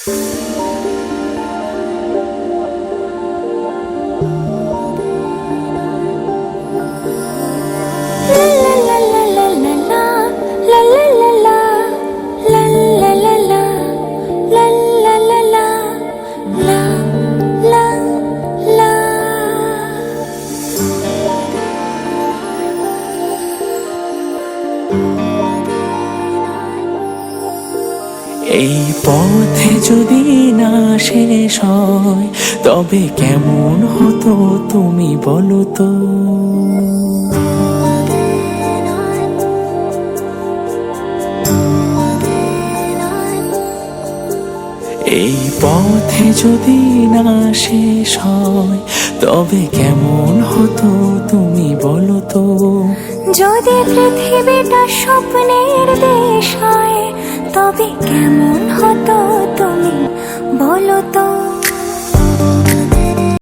এই পথে যদি না শেষ হয় তবে কেমন হতো তুমি বলো তো। এই পথে যদি না শেষ হয় তবে কেমন হতো তুমি বলো তো। যদি পৃথিবীটা স্বপ্নের দেশ হয় তবে কেমন হতো তুমি বলো তো।